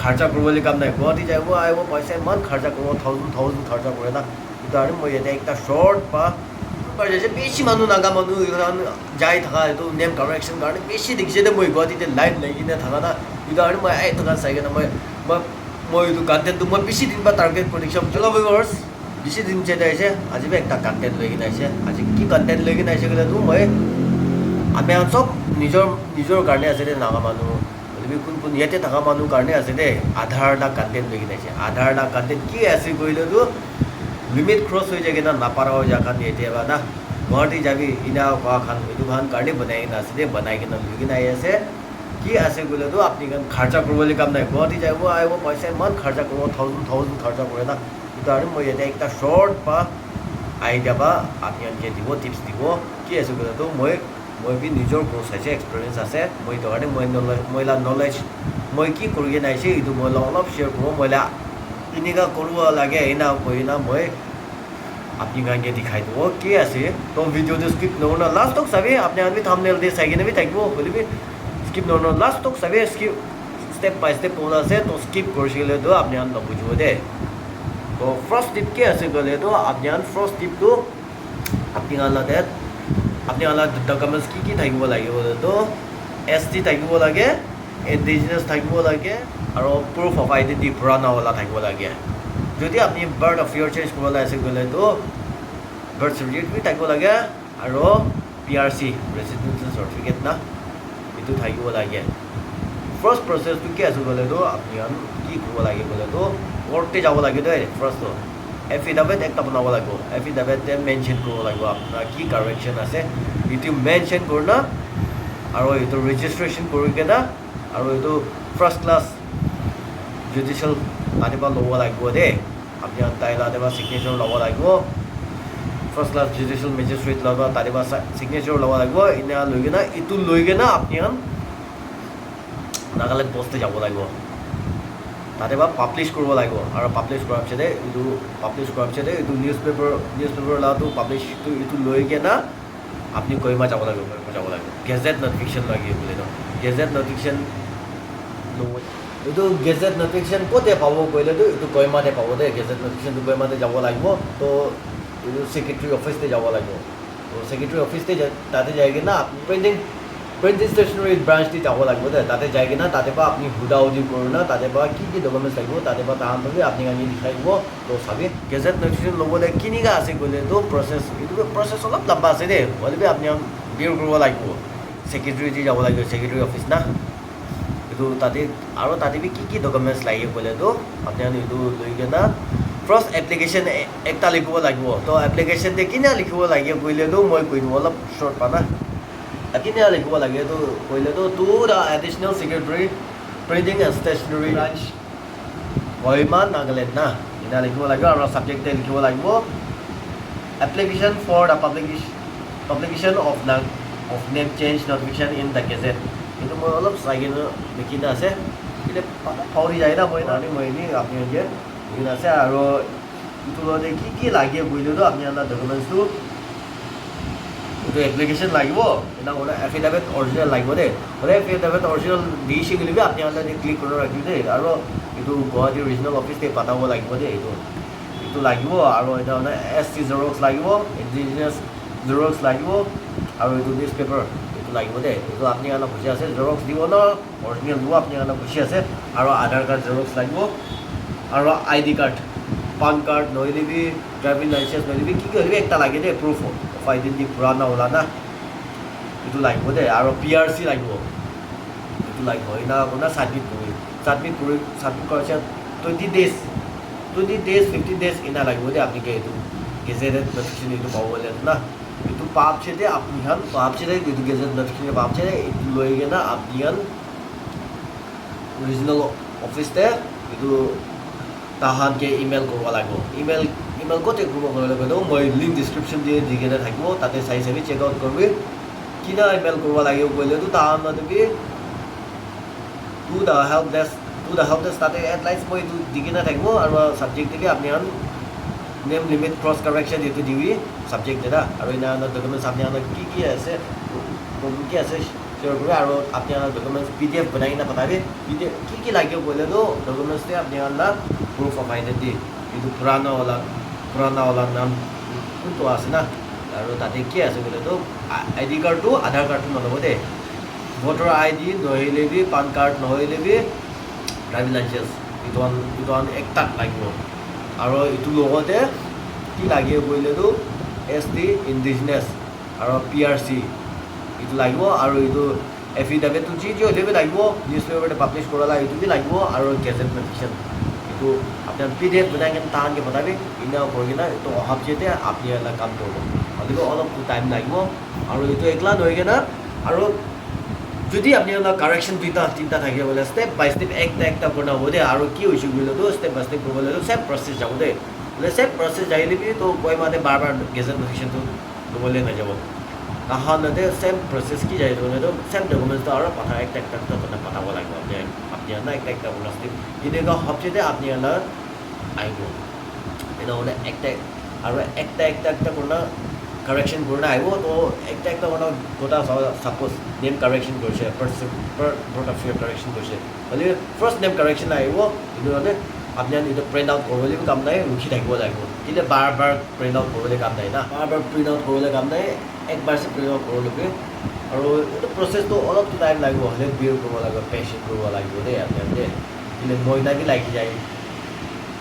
খৰচা কৰিবলৈ কাম নাই গুৱাহাটী যাব আহিব পইচা ইমান খৰচা কৰিব থাউজেণ্ড খৰচা কৰে না কিন্তু আৰু মই ইয়াতে একটা শ্বৰ্ট বা বেছি মানুহ নাগা মানুহ যাই থকা এইটো নেম কাৰেকশ্যন কাৰণে বেছি দেখিছে দে মই গুৱাহাটীতে লাইভ লাগি কিনে থকা না কিন্তু আৰু মই আহি থকা চাই কিনে মই এইটো কণ্টেণ্টটো মই বেছি দিন বা টাৰ্গেট কৰি দেখিছোঁ চলো ভিউৱাৰ্ছ বেছি দিন চেট আহিছে আজি একটা কণ্টেণ্ট লৈ কিনে আহিছে আজি কি কণ্টেণ্ট লৈ কিনে আহিছে ক'লেতো মই আমি চব নিজৰ কাৰণে আছে দে নাগা মানুহ কোন ইয়াতে থকা মানুহ কাৰণে আছে দে আধাৰ লাখ কণ্টেণ্ট লৈ কিনে আহিছে আধাৰ লাখ কণ্টেণ্ট কি আছে কৰিলেতো লিমিট ক্ৰছ হৈ যায় কিনা নাপাৰা হৈ যায় কাৰণ এতিয়াবা না গুৱাহাটী যাবি ইনা খোৱা খান এইটো খান কাৰণে বনাই কিনে আছে দে বনাই কিনে লৈ কিনে আহি আছে কি আছে ক'লেতো আপুনি খৰচা কৰিবলৈ কাম নাই গুৱাহাটী যাব আহিব পইচা ইমান খৰচা কৰিব থাউজেণ্ড খৰচা কৰে না কিন্তু আৰু মই ইয়াতে একটা শ্বৰ্ট বা আইডিয়া বা আপোনালোকে দিব টিপছ দিব কি আছে ক'লেতো মই বি নিজৰ কোৰ্চ আছে এক্সপিৰিয়েঞ্চ আছে মই এইটো কাৰণে মই নলেজ মই কি কৰি কিনে আহিছে এইটো মই অলপ শ্বেয়াৰ কৰোঁ মই এনেকুৱা কৰিব লাগে এনা কৰি না মই আপোনালোকে দেখাই দিব কি আছে তো ভিডিঅ'টো স্কিপ নকৰোঁ না লাষ্টক চাবি আপোনালোকে থাম্বনেইল দি চাই কিনে থাকিব বুলিবি স্কিপ নকৰোঁ লাষ্টক চাবি ষ্টেপ বাই ষ্টেপ কোন আছে তো স্কিপ কৰিছিলেতো আপোনালোকে নবুজিব দে তো ফাৰ্ষ্ট টিপ কি আছে ক'লেতো আপোনালোকে ফাৰ্ষ্ট টিপটো আপোনালোকে ডকুমেণ্টছ কি থাকিব লাগিব তো ST থাকিব লাগে ইণ্ডিজিনাছ থাকিব লাগে আৰু প্ৰুফ অফ আইডেণ্টি পুৰাণা হ'লা থাকিব লাগে যদি আপুনি বাৰ্থ অফ ইয়াৰ চেঞ্জ কৰিবলৈ আছে গ'লেতো বাৰ্থ চাৰ্টিফিকেট থাকিব লাগে আৰু PRC ৰেচিডেঞ্চিয়েল চাৰ্টিফিকেট না এইটো থাকিব লাগে ফাৰ্ষ্ট প্ৰচেছটো কি আছে গ'লেতো আপুনি কি কৰিব লাগে গ'লেতো কোৰ্টে যাব লাগে দেই ফাৰ্ষ্টটো এফিডাভিট একটা বনাব লাগিব এফিডাভিটে মেনশ্যন কৰিব লাগিব আপোনাৰ কি কাৰেকশ্যন আছে এইটো মেনশ্যন কৰোঁ না আৰু এইটো ৰেজিষ্ট্ৰেশ্যন কৰি কিনে আৰু এইটো ফাৰ্ষ্ট ক্লাছ জুডিচিয়েল তাতে ল'ব লাগিব দেই আপুনি তাই তাতে ছিগনেচাৰ ল'ব লাগিব ফাৰ্ষ্ট ক্লাছ জুডিচিয়েল মেজিষ্ট্ৰেট ল'ব তাতে ছিগনেচাৰ ল'ব লাগিব এনে লৈ কিনে আপুনি নাগালেণ্ড পষ্টে যাব লাগিব তাতে পাব্লিছ কৰিব লাগিব আৰু পাব্লিছ কৰাৰ পিছতে এইটো নিউজ পেপাৰ লাটো পাব্লিছটো এইটো লৈ কিনে আপুনি কহিমা যাব লাগিব গেজেট নটিফিকেশ্যন লাগে বোলে ন গেজেট নটিফিকেশ্যন এইটো গেজেট নটিফিকেশ্যন ক'তে পাব কৰিলেতো এইটো কহিমাতে পাব দেই গেজেট নটিফিকেশ্যনটো কহিমাতে যাব লাগিব তো এইটো ছেক্ৰেটাৰী অফিচতে যাব লাগিব তো ছেক্ৰেটাৰী অফিচতে তাতে যাই কিনে আপুনি প্ৰিণ্টিং ষ্টেচনাৰী ব্ৰাঞ্চটি যাব লাগিব দে তাতে যাই কিনে তাতে পৰা আপুনি সুধি কৰোঁ না তাতে পৰা কি ডকুমেণ্টছ লাগিব তাতে পৰা তাহাঁতকে আপুনি আনি দেখাই দিব তো চাবি গেজেট নটিফিকেশ্যন ল'বলৈ কিনিকা আছে গ'লেতো প্ৰচেছ অলপ লম্বা আছে দেই হ'লেবি আপুনি বিয়াৰ কৰিব লাগিব ছেক্ৰেটাৰী যাব লাগিব ছেক্ৰেটাৰী অফিচ না এইটো তাতে কি ডকুমেণ্টছ লাগে ক'লেতো আপুনি এইটো লৈ কিনে ফাৰ্ষ্ট এপ্লিকেশ্যন একটা লিখিব লাগিব তো এপ্লিকেশ্যনতে কিনে লিখিব লাগে ক'লেতো মই কৈ দিওঁ অলপ শ্বৰ্ট পা না কিনে লিখিব লাগে তো ক'লেতো to the additional secretary printing and stationery branch Kohima Nagaland না এনে লিখিব লাগিব আৰু ছাবজেক্টে লিখিব লাগিব application for the publication of name change notification in the gazette এইটো মই অলপ চাই কিনে লিখিনে আছে কিন্তু পাহৰি যায় না মই এনেই আপোনালোকে লিখিনে আছে আৰু এইটো লগতে কি লাগে বুলিলেতো আপোনালোকৰ ডকুমেণ্টছটো এইটো এপ্লিকেশ্যন লাগিব এটা এফিডাভিট অৰিজিনেল লাগিব দেই হ'লে এফিডাভিট অৰিজিনেল দিছে বুলিবি আপোনালোকে ক্লিক কৰি ৰাখিব দেই আৰু এইটো গুৱাহাটী ৰিজনেল অফিচতে পাতাব লাগিব দেই এইটো লাগিব আৰু এটা মানে ST জেৰক্স লাগিব ইণ্ডিজিনাছ জেৰক্স লাগিব আৰু এইটো নিউজ পেপাৰ এইটো লাগিব দেই এইটো আপুনি অলপ খুচি আছে জেৰক্স দিব ন অৰিজিনেল দিব আপুনি অলপ খুচি আছে আৰু আধাৰ কাৰ্ড জেৰক্স লাগিব আৰু ID কাৰ্ড পান কাৰ্ড নহ'লেবি ড্ৰাইভিং লাইচেঞ্চ নহ'লেবি কি হ'লেবি একটা লাগে দেই প্ৰুফ অফ আইডেণ্টি পুৰাণা ওলা না এইটো লাগিব দেই আৰু PRC লাগিব এইটো লাগিব এনে আপোনাৰ ছাবমিট কৰাৰ পিছত 20 days 50 days এনে লাগিব দেই আপুনি এইটো গেজেট নটিফিকেশ্যন এইটো পাবলৈ না এইটো পাবছে আপুনি এইটো গেজেট নটিফিকেশ্যন পাবছে এইটো লৈ কিনে আপুনি ৰিজনেল অফিচতে এইটো তাহাঁতকে ইমেইল কৰিব লাগিব ইমেইল ক'তে কৰিব লাগিব মই লিংক ডিছক্ৰিপশ্যন দি কিনে থাকিব তাতে চাই চেক আউট কৰিবি কিনা ইমেইল কৰিব লাগিব কৰিলেতো তাহাঁতকে টু দ্য হেল্প ডেস্ক তাতে এডলাইন্স মই এইটো দি কিনে থাকিব আৰু ছাবজেক্ট দিবি আপুনি নেম লিমিট ক্ৰছ কাৰেকশ্যন এইটো দিবি ছাবজেক্ট এটা আৰু এনে ডকুমেণ্টছ আপুনি কি আছে শ্বেয়াৰ কৰিব আৰু আপোনাৰ ডকুমেণ্টছ PDF বনাই কিনে পঠাবি PDF কি লাগিব ক'লেতো ডকুমেণ্টছতে আপোনাৰ প্ৰুফ অফ আইডেণ্টি এইটো পুৰাণাৱালাৰ নাম কোনটো আছে না আৰু তাতে কি আছে ক'লেতো ID কাৰ্ডটো আধাৰ কাৰ্ডটো নল'ব দেই ভোটাৰ ID নহ'লেবি পান কাৰ্ড নহ'লেবি ড্ৰাইভিং লাইচেন্স এইটো একটাক লাগিব আৰু এইটো লগতে কি লাগে ক'লেতো ST ইণ্ডিজিনাছ আৰু PRC এইটো লাগিব আৰু এইটো এফিডেভিটটো যি হ'লেও লাগিব নিউজ পেপাৰতে পাব্লিছ কৰালা এইটো লাগিব আৰু গেজেট নটিফিকেশ্যন এইটো আপোনাৰ PDF বনাই কিনে তাহাঁতকে পঠাবি ইনা কৰি কিনে এইটো অহা পিছতে আপুনি এটা কাম কৰিব হ'লেও অলপ টাইম লাগিব আৰু এইটো একলা নহয় কিনে আৰু যদি আপুনি অলপ কাৰেকশ্যন দুটা তিনিটা থাকে বোলে ষ্টেপ বাই ষ্টেপ একটা বনাব দেই আৰু কি হৈছে বুলিলেতো ষ্টেপ বাই ষ্টেপ কৰিব লাগিব চেম প্ৰচেছ যাব দেই বোলে চেম প্ৰচেছ যাই দিবি তো কৈ মাতে বাৰ গেজেট নটিফিকেশ্যনটো ল'বলৈ নাযাব তাহাঁতে চেম প্ৰচেছ কি যাই দিবতো চেম ডকুমেণ্টছটো আৰু একটা পঠাব লাগিব আপনি একটা বলা ষ্টেপ এনেকুৱা সবচেয়ে আপনি আহিব এটা মানে একটা কৰোঁ কাৰেকশ্যন কৰোঁ আহিব তো একটা গোটা সাপোজ নেম কাৰেকশ্যন কৰিছে ভোট অফ কাৰেকশ্যন কৰিছে হ'লে ফাৰ্ষ্ট নেম কাৰেকশ্যন আহিব কিন্তু মানে আপোনাৰ এইটো প্ৰিণ্ট আউট কৰিবলৈ কাম নাই ৰখি থাকিব লাগিব কিন্তু বাৰ প্ৰিণ্ট আউট কৰিবলৈ কাম নাই না বাৰ প্ৰিণ্ট আউট কৰিবলৈ কাম নাই একবাৰছে প্ৰিণ্ট আউট কৰিবলৈকে আৰু এইটো প্ৰচেছটো অলপ টাইম লাগিব হ'লে বিয়েৰ কৰিব লাগিব পেচেণ্ট কৰিব লাগিব দেই আপোনালোকে কিন্তু মইনা বি লাগি যায়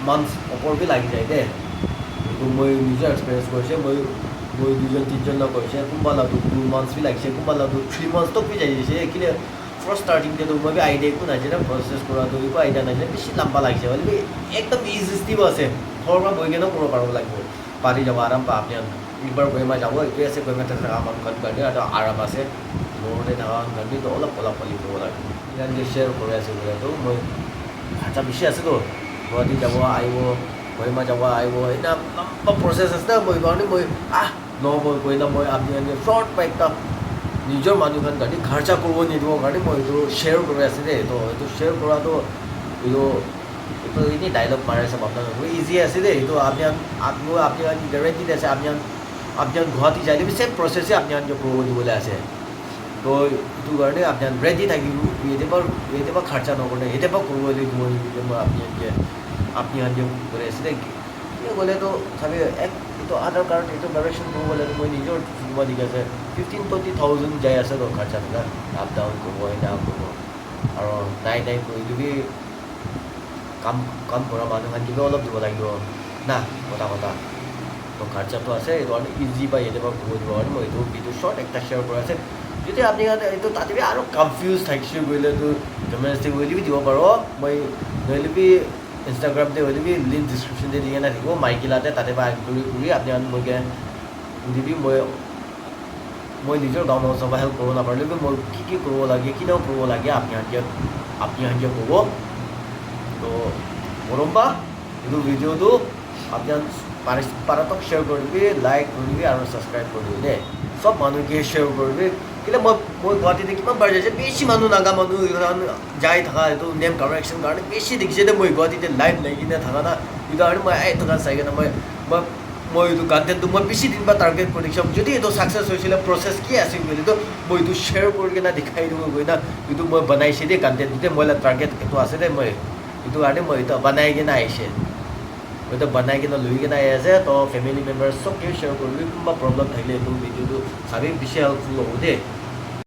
মান্থছ ওপৰ বি লাগি যায় দেই এইটো মই নিজৰ এক্সপিৰিয়েঞ্চ কৰিছে মই 2-3 লগ কৰিছে কোনোবা লগটো 2 months বি লাগিছে কোনোবা লগটো 3 months তক বি যাই দিছে কিন্তু ফাৰ্ষ্ট ষ্টাৰ্টিংতে মই বি আইডিয়া একো নাছিলে প্ৰচেছ কৰাটো একো আইডিয়া নাছিলে বেছি লম্বা লাগিছে হ'লে একদম ইজি ষ্টেপ আছে ঘৰৰ পৰা বহি কেনেও কৰিব পাৰিব লাগিব পাৰি যাব আৰাম পা আপুনি একবাৰ গৈ যাব এইটোৱে আছে গৈ থকা আমাক কাৰণে আৰু আৰাম আছে ঘৰতে থকা কাৰণে তো অলপ কৰিব লাগিব ইয়াত শ্বেয়াৰ কৰি আছোঁ বোলেতো মই খৰচা বেছি আছেতো গুৱাহাটী যাব আহিব গহিমা যাব আহিব এটা লম্বা প্ৰচেছ আছে মই কাৰণে মই নহ'ব কৈ না মই আপুনি শ্বৰ্ট বা একটা নিজৰ মানুহখন গাড়ী খৰচা কৰিব নিদিবৰ কাৰণে মই এইটো শ্বেয়াৰ কৰি আছে দেই তো এইটো শ্বেয়াৰ কৰাটো এইটো এনেই ডাইলগ মাৰি আছে আপোনালোকে ইজি আছে দেই এইটো আপুনি গেৰেণ্টি আছে আপুনি গুৱাহাটী যাই দিব চেম প্ৰচেছে আপুনি কৰিব দিবলৈ আছে তো এইটো কাৰণে আপুনি ৰেডি থাকিব এতিয়াৰ খৰচা নকৰে এতিয়াৰ পৰা কৰিব লাগিব মই আপনি কৰি আছে দেই গ'লেতো চাবি এইটো আধাৰ কাৰ্ড এইটো কাৰেকশ্যন কৰিব গ'লে মই নিজৰ দিব দি আছে 15-20,000 যাই আছে তো খৰচা থকা আপ ডাউন কৰিব কৰিব আৰু নাই কৰি দিবি কাম কৰা মানুহখন দিবি অলপ দিব লাগিব না কথা তো খৰচাটো আছে এইটো কাৰণে ইজি বা এতিয়াৰ পৰা কৰিব দিব কাৰণে মই এইটো ভিডিঅ' শ্বৰ্ট একটা শ্বেয়াৰ কৰা আছে যদি আপুনি এইটো তাতে আৰু কনফিউজ থাকিছে কৰিলেতো ডকুমেণ্টছ কৰি দিব পাৰিব মই নহ'লে ইনষ্টাগ্ৰামতে হ'লে বি লিংক ডিছক্ৰিপশ্যনতে দি কেনে থাকিব মাইকিলাতে তাতে পৰা কৰি আপুনি মোকে দিবি মই নিজৰ গাঁও সভা হেল্প কৰিব নাপাৰিলেও মই কি কৰিব লাগে কিনেও কৰিব লাগে আপুনি ক'ব তো কৰবা এইটো ভিডিঅ'টো আপোনাৰ পাৰাতক শ্বেয়াৰ কৰিবি লাইক কৰিবি আৰু ছাবস্ক্ৰাইব কৰিবি দেই চব মানুহকে শ্বেয়াৰ কৰিবি কিন্তু মই গুৱাহাটীতে কিমান বাৰ যাইছে বেছি মানুহ নাগা মানুহ যাই থকা এইটো নেম কাৰেকশ্যন কাৰণে বেছি দেখিছে দে মই গুৱাহাটীতে লাইভ লাগি কিনে থকা না এইটো কাৰণে মই থকা চাই কিনে মই এইটো কণ্টেণ্টটো মই বেছি দিন বা টাৰ্গেট কৰি দেখিছোঁ যদি এইটো ছাকচেছ হৈছিলে প্ৰচেছ কি আছিল বুলিতো মই এইটো শ্বেয়াৰ কৰি কিনে দেখাই দিব গৈ না এইটো মই বনাইছে দেই কণ্টেণ্টটোতে মই টাৰ্গেট এইটো আছে দেই মই এইটো কাৰণে মই এইটো বনাই কিনে আহিছে মই তো বনাই কিনে লৈ কিনে আহি আছে তো ফেমিলি মেম্বাৰ চবকে শ্বেয়াৰ কৰিবি কোনোবা প্ৰব্লেম থাকিলে এইটো ভিডিঅ'টো চাবি বেছি হেল্পফুল হ'ব দেই